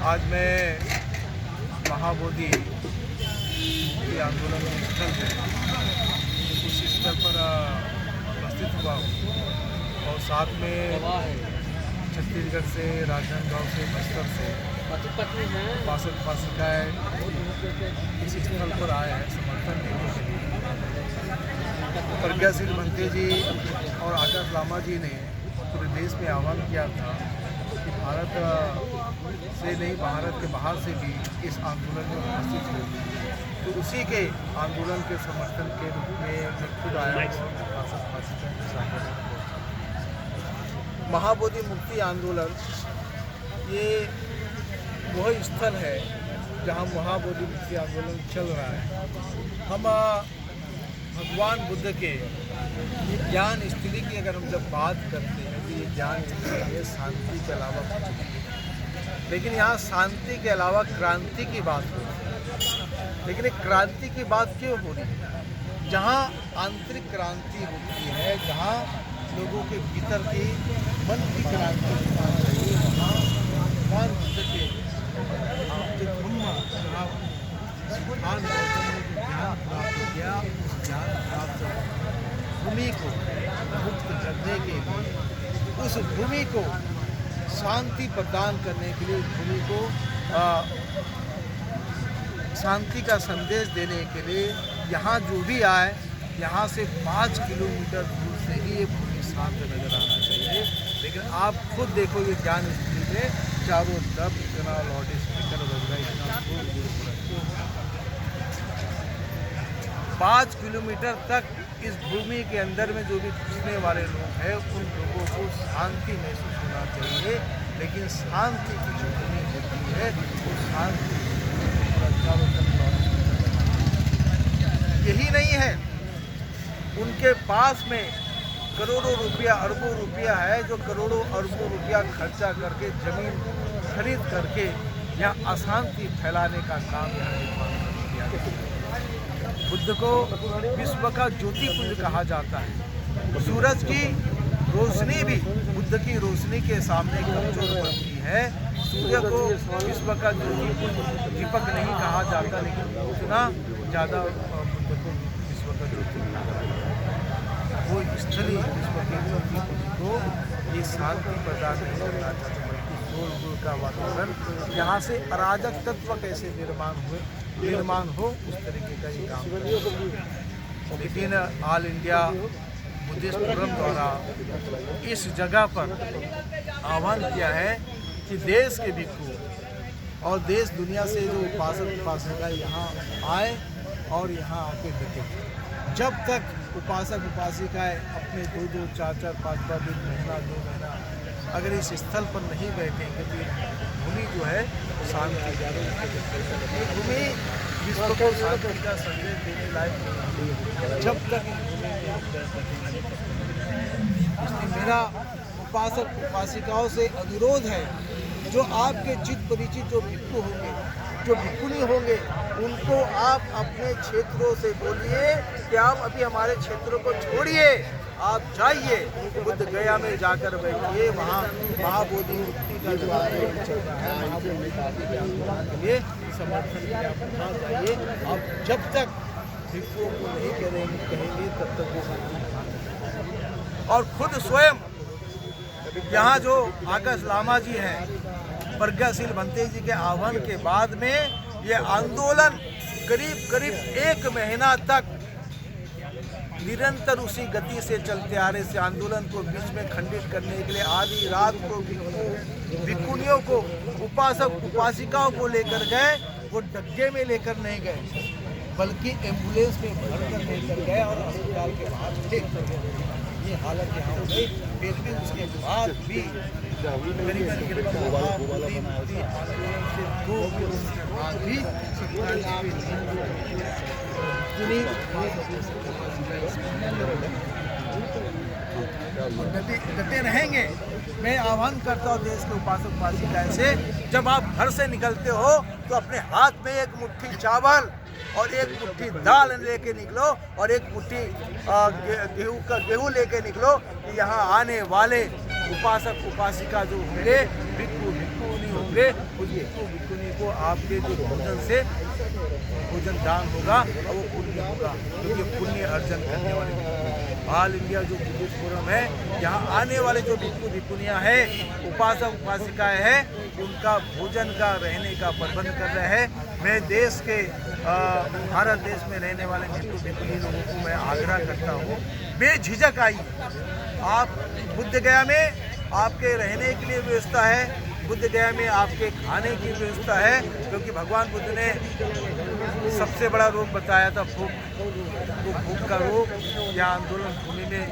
आज मैं महाबोधि आंदोलन स्थल है, उस स्थल पर उपस्थित हुआ हूँ और साथ में छत्तीसगढ़ से, राजनांदगांव से, बस्तर से उपासक उपासिकाएँ इस स्थल पर आए हैं समर्थन देने के लिए। प्रज्ञाशील भंते जी और आकाश लामा जी ने पूरे देश में आह्वान किया था कि भारत से नहीं, भारत के बाहर से भी इस आंदोलन में उपस्थित हुए। तो उसी के आंदोलन के समर्थन के रूप में मैं खुद आया महाबोधि मुक्ति आंदोलन। ये वह स्थल है जहाँ महाबोधि मुक्ति आंदोलन चल रहा है। हम भगवान बुद्ध के ज्ञान स्थिति की अगर हम जब बात करते हैं तो ये ज्ञान स्थिति है शांति के अलावा कुछ नहीं, लेकिन यहाँ शांति के अलावा क्रांति की बात हो रही है। लेकिन एक क्रांति की बात क्यों हो रही है? जहाँ आंतरिक क्रांति होती है, जहाँ लोगों के भीतर की मन की क्रांति होना चाहिए, वहाँ भगवान बुद्ध के ज्ञान प्राप्त किया, ज्ञान प्राप्त भूमि को मुक्त करने के लिए, उस भूमि को शांति प्रदान करने के लिए, भूमि को शांति का संदेश देने के लिए यहाँ जो भी आए, यहाँ से 5 किलोमीटर दूर से ही ये भूमि शांत नजर आना चाहिए। लेकिन आप खुद देखो ये ज्ञान स्थिति में चारों तरफ इतना लाउड स्पीकर वगैरह इतना 5 किलोमीटर तक इस भूमि के अंदर में जो भी घुसने वाले लोग हैं उन लोगों को शांति महसूस होना चाहिए। लेकिन शांति की जो भूमि होती है वो शांति यही नहीं है, उनके पास में करोड़ों रुपया, अरबों रुपया है, जो करोड़ों अरबों रुपया खर्चा करके जमीन खरीद करके यहाँ अशांति फैलाने का काम यहाँ निर्माण किया गया। बुद्ध को विश्व का ज्योतिपुंज कहा जाता है। सूरज की रोशनी भी बुद्ध की रोशनी के सामने कमजोर पड़ती है। सूर्य को विश्व का ज्योतिपुंज दीपक नहीं कहा जाता, लेकिन उतना ज़्यादा बुद्ध को विश्व का ज्योतिपुंज वो स्थली विश्व के ज्योतिपुंज को ये शांति प्रदान नहीं करना चाहता, बल्कि शोरगुल का वातावरण, यहाँ से अराजक तत्व कैसे निर्माण हो उस तरीके का ये काम। लेकिन ऑल इंडिया बुद्धिस्ट फोरम द्वारा इस जगह पर आह्वान किया है कि देश के भिक्षु और देश दुनिया से जो उपासक उपासिका यहाँ आए और यहाँ आके बैठे। जब तक उपासक उपासिकाएँ अपने 2-2, 4-4, 5-5 दिन, महीना, 2 महीना अगर इस स्थल पर नहीं बैठेंगे तो भूमि जो है शांति, ये भूमि विश्व को शांति का संदेश देने लायक नहीं, जब तक इस भूमि में इसलिए मेरा उपासक उपासिकाओं से अनुरोध है, जो आपके चित परिचित जो भिक्षु होंगे, जो भिक्षुनी होंगे, उनको आप अपने क्षेत्रों से बोलिए कि आप अभी हमारे क्षेत्रों को छोड़िए, आप जाइए बुद्ध गया में जाकर बैठिए। वहाँ महाबोधि मुक्ति का जो आंदोलन चल रहा है, महाबोधि मुक्ति के आंदोलन के लिए समर्थन के आप वहाँ जाइए। आप जब तक भिक्षुओं को नहीं कहेंगे तब तक वो और खुद स्वयं यहाँ जो आकाश लामा जी हैं, प्रज्ञाशील भंते जी के आह्वान के बाद में ये आंदोलन करीब 1 महीना तक निरंतर उसी गति से चलते आ रहे। इस आंदोलन को बीच में खंडित करने के लिए आधी रात को भिक्षुनियों को, उपासक उपासिकाओं को लेकर गए, वो डग्गे में लेकर नहीं गए, बल्कि एम्बुलेंस में भरकर लेकर गए और अस्पताल के बाहर फेंक कर गए। ये हालत यहाँ हो गई। फिर भी उसके बाद भी डटे रहेंगे। मैं आह्वान करता हूँ देश के उपासक उपासिकाएं से, जब आप घर से निकलते हो तो अपने हाथ में एक मुट्ठी चावल और एक मुट्ठी दाल लेके निकलो और एक मुट्ठी गेहूं लेके निकलो। यहाँ आने वाले उपासक उपासिका जो होंगे, भिक्षु भिक्षुनी होंगे उस भिक्षु भिक्षुनी को आपके जो भोजन से भोजन दान होगा और वो पुण्य होगा, क्योंकि पुण्य अर्जन करने वाले ऑल इंडिया जो बुद्धिस्ट फोरम है, यहाँ आने वाले जो भिक्षु भिक्षुनियाँ हैं, उपासक उपासिकाएँ हैं, उनका भोजन का रहने का प्रबंध कर रहे हैं। मैं देश के भारत देश में रहने वाले भिक्षु भिक्षुनी लोगों को मैं आग्रह करता हूँ, बेझिझक आइए। आप बुद्ध गया में आपके रहने के लिए व्यवस्था है, बुद्ध गया में आपके खाने की व्यवस्था है, क्योंकि भगवान बुद्ध ने सबसे बड़ा रोग बताया था भूख। तो भूख का रोग यहाँ आंदोलन भूमि में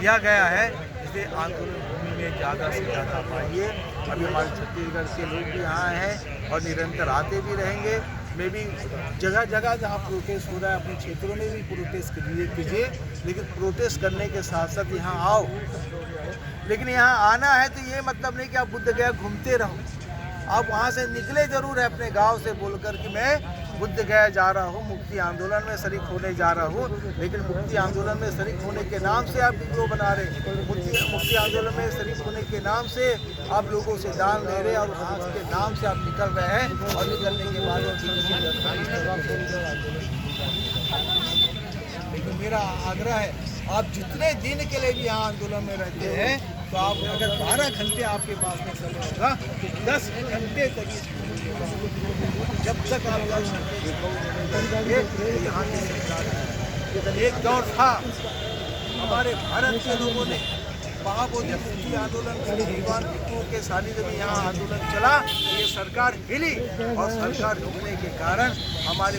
लिया गया है, इसलिए आंदोलन भूमि में ज़्यादा से ज़्यादा आइए। अभी हमारे छत्तीसगढ़ के लोग भी यहाँ हैं और निरंतर आते भी रहेंगे। मैं भी जगह जगह जहाँ प्रोटेस्ट हो रहा है अपने क्षेत्रों में भी प्रोटेस्ट कीजिए, लेकिन प्रोटेस्ट करने के साथ साथ यहाँ आओ। लेकिन यहाँ आना है तो ये मतलब नहीं कि आप बुद्ध गया घूमते रहो, आप वहाँ से निकले जरूर है अपने गांव से बोलकर कि मैं बुद्ध गया जा रहा हूँ, मुक्ति आंदोलन में शरीक होने जा रहा हूँ। लेकिन मुक्ति आंदोलन में शरीक होने के नाम से आप वीडियो बना रहे, मुक्ति आंदोलन में शरीक होने के नाम से आप लोगों से दान ले रहे और वहाँ के नाम से आप निकल रहे हैं और निकलने के बाद लेकिन मेरा आग्रह है, आप जितने दिन के लिए भी यहाँ आंदोलन में रहते हैं तो आप अगर 12 घंटे आपके पास में समय होगा तो 10 घंटे तक जब तक आप यहाँ की सरकार। एक दौर था हमारे भारत के लोगों ने महाबोधि मुक्ति आंदोलन भगवान भिक्षुओं के सानिध्य में यहाँ आंदोलन चला, ये सरकार हिली और सरकार रुकने के कारण हमारे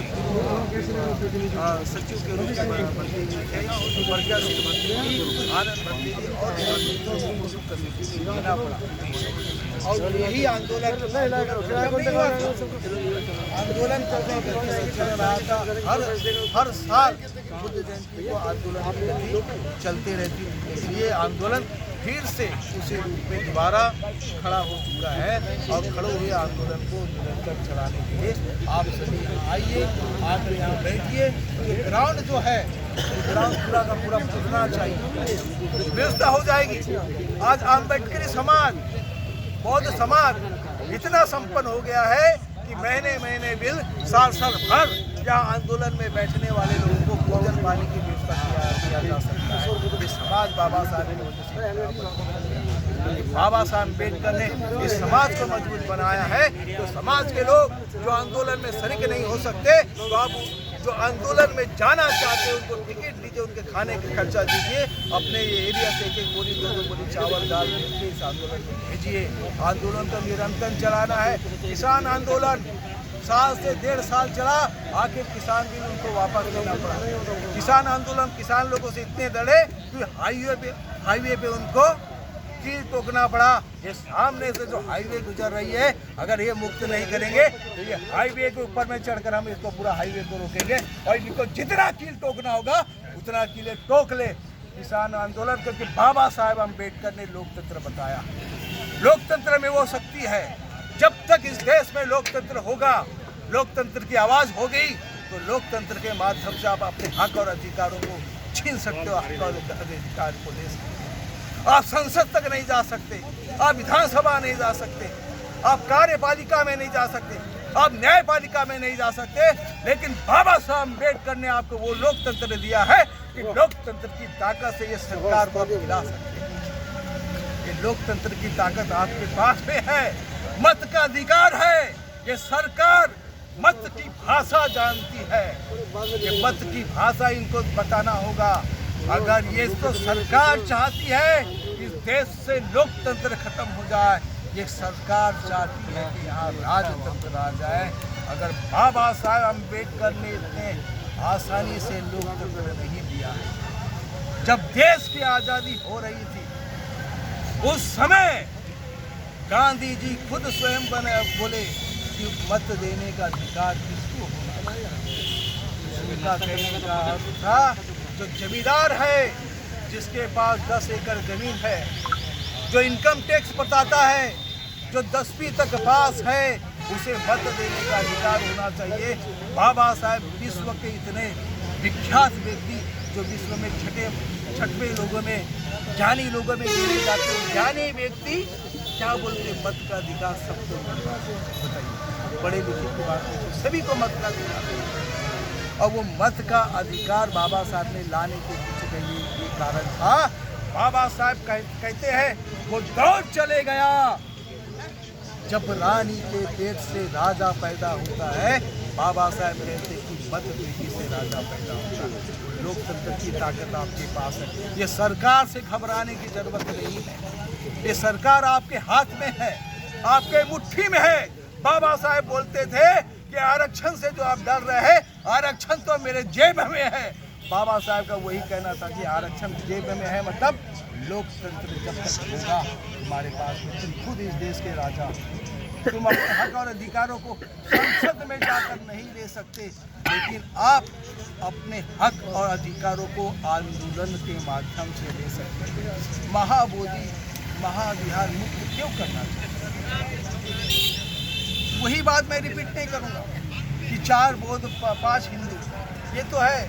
सचिव के रूप में मंत्री जी थे, प्रज्ञा सिंह मंत्री जी, आनंद मंत्री जी और कमेटी में लेना पड़ा। और यही आंदोलन चल रहा था, हर साल बुद्ध जयंती को आंदोलन चलते रहती, इसलिए आंदोलन फिर से उसी रूप में दोबारा खड़ा हो चुका है और खड़े हुए आंदोलन को निरंतर चलाने के लिए आप सभी आइए, आप यहाँ बैठिए। ग्राउंड जो है ग्राउंड पूरा का पूरा भरना चाहिए, व्यवस्था हो जाएगी। आज अम्बेडकरी समाज, बौद्ध समाज इतना संपन्न हो गया है कि महीने महीने बिल साल साल भर यहाँ आंदोलन में बैठने वाले लोगों को भोजन पानी की व्यवस्था किया जा सकता है। ये समाज बाबा साहब अम्बेडकर ने इस समाज को मजबूत बनाया है। तो समाज के लोग जो आंदोलन में शरीक नहीं हो सकते, तो आप जो आंदोलन में जाना चाहते हैं उनको टिकट दीजिए, उनके खाने का खर्चा दीजिए, अपने ये एरिया से एक बोरी 2 बोरी चावल दाल के इस आंदोलन में भेजिए। आंदोलन को निरंतर चलाना है। किसान आंदोलन साल से 1.5 साल चला, आखिर किसान भी उनको वापस लेना पड़ा। किसान आंदोलन किसान लोगों से इतने लड़े कि हाईवे पे उनको कील टोकना पड़ा। ये सामने से जो हाईवे गुजर रही है, अगर ये मुक्त नहीं करेंगे तो ये हाईवे के ऊपर में चढ़कर हम इसको पूरा हाईवे को रोकेंगे और इनको जितना कील टोकना होगा उतना कीले टोक ले। किसान आंदोलन, क्योंकि बाबा साहेब अम्बेडकर ने लोकतंत्र बताया, लोकतंत्र में वो शक्ति है। जब तक इस देश में लोकतंत्र होगा, लोकतंत्र की आवाज होगी, तो लोकतंत्र के माध्यम से आप अपने हक और अधिकारों को छीन सकते हो, हक और अधिकार को ले सकते हो। आप संसद तक नहीं जा सकते, आप विधानसभा नहीं जा सकते, आप कार्यपालिका में नहीं जा सकते, आप न्यायपालिका में नहीं जा सकते, लेकिन बाबा साहब अम्बेडकर ने आपको वो लोकतंत्र दिया है कि लोकतंत्र की ताकत से ये सरकार को हिला सकते हैं। ये लोकतंत्र की ताकत आपके पास में है, मत का अधिकार है। ये सरकार मत की भाषा जानती है, ये मत की भाषा इनको बताना होगा। अगर ये तो सरकार चाहती है कि इस देश से लोकतंत्र खत्म हो जाए, ये सरकार चाहती है कि यहाँ राजतंत्र आ जाए। अगर बाबा साहब अम्बेडकर ने इतने आसानी से लोकतंत्र नहीं दिया है, जब देश की आज़ादी हो रही थी उस समय गांधी जी खुद स्वयं बोले कि मत देने का अधिकार किसको होना चाहिए। उनका कहने का अर्थ था जो जमींदार है, जिसके पास 10 एकड़ जमीन है, जो इनकम टैक्स बताता है, जो 10वीं तक पास है, उसे मत देने का अधिकार होना चाहिए। बाबा साहब विश्व के इतने विख्यात व्यक्ति जो विश्व में छठवें लोगों में ज्ञानी लोगों में गिने जाते हैं, ज्ञानी व्यक्ति क्या बोलते हैं, मत का अधिकार सबको मिल रहा है। बताइए, बड़े लिखे की बात नहीं, सभी को मत का अधिकार है। और वो मत का अधिकार बाबा साहब ने लाने के पीछे का ये कारण था। बाबा साहब कहते हैं वो दौर चले गया जब रानी के पेट से राजा पैदा होता है। बाबा साहब कहते कि मत पेटी से राजा पैदा होता है। लोकतंत्र की ताकत आपके पास है। ये सरकार से घबराने की जरूरत नहीं है। ये सरकार आपके हाथ में है, आपके मुट्ठी में है। बाबा साहब बोलते थे कि आरक्षण से जो आप डर रहे हैं, आरक्षण तो मेरे जेब में है। बाबा साहब का वही कहना था कि आरक्षण जेब में है, मतलब लोकतंत्र जब तक होगा हमारे पास में, तुम खुद इस देश के राजा, तुम अपने हक और अधिकारों को संसद में जाकर नहीं ले सकते, लेकिन आप अपने हक और अधिकारों को आंदोलन के माध्यम से ले सकते हैं। महाबोधि महाविहार मुक्त क्यों करना चाहिए? वही बात मैं रिपीट नहीं करूँगा कि 4 बौद्ध 5 हिंदू, ये तो है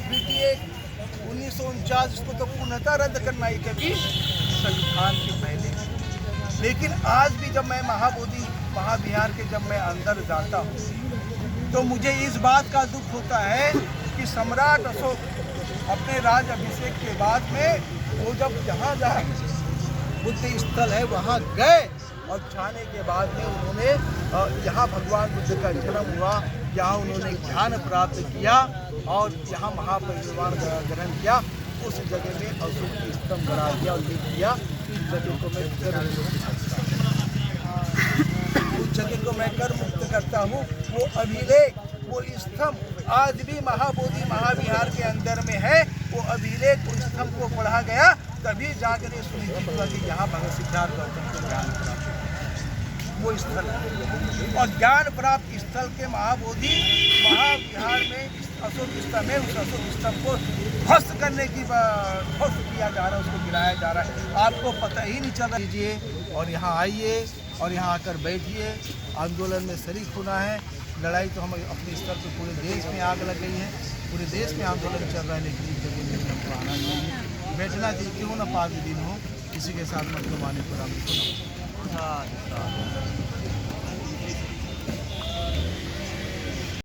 बीटी एक्ट 1949, इसको तो पूर्णतः रद्द करना ही कभी संविधान के पहले। लेकिन आज भी जब मैं महाबोधि महाविहार के जब मैं अंदर जाता हूँ तो मुझे इस बात का दुख होता है कि सम्राट अशोक अपने राज अभिषेक के बाद में वो जब जहाँ जहाँ बुद्ध स्थल है वहाँ गए, और जाने के बाद में उन्होंने यहाँ भगवान बुद्ध का जन्म हुआ, यहाँ उन्होंने ज्ञान प्राप्त किया और यहाँ महापरिनिर्वाण ग्रहण किया। उस जगह में अशोक की स्तंभ बना दिया और लिख दिया इस जगह को मैं कर उस जगह को मैं कर मुक्त करता हूँ। वो अभिलेख, वो स्तंभ आज भी महाबोधि महाविहार के अंदर में है। वो अभिलेख, उस स्तंभ को पढ़ा गया, तभी जाकर ये सुनिश्चित हुआ कि यहाँ भगत सिद्धार्थ गौतम को ज्ञान प्राप्त वो स्थल है। और ज्ञान प्राप्त स्थल के महाबोधि महाविहार में अशोक स्तंभ है, उस अशोक स्तंभ को ध्वस्त करने की ध्वस्त किया जा रहा है, उसको गिराया जा रहा है। आपको पता ही नहीं चल लीजिए और यहाँ आइए और यहाँ आकर बैठिए, आंदोलन में शरीक होना है। लड़ाई तो हम अपने स्तर पर पूरे देश में आग लग गई है, पूरे देश में आंदोलन चल रहा है, लेकिन इस जगह में हमको आना चाहिए, बैठना चाहिए। क्यों ना 5 दिन हो, किसी के साथ मत घुमाने पर हमको ना।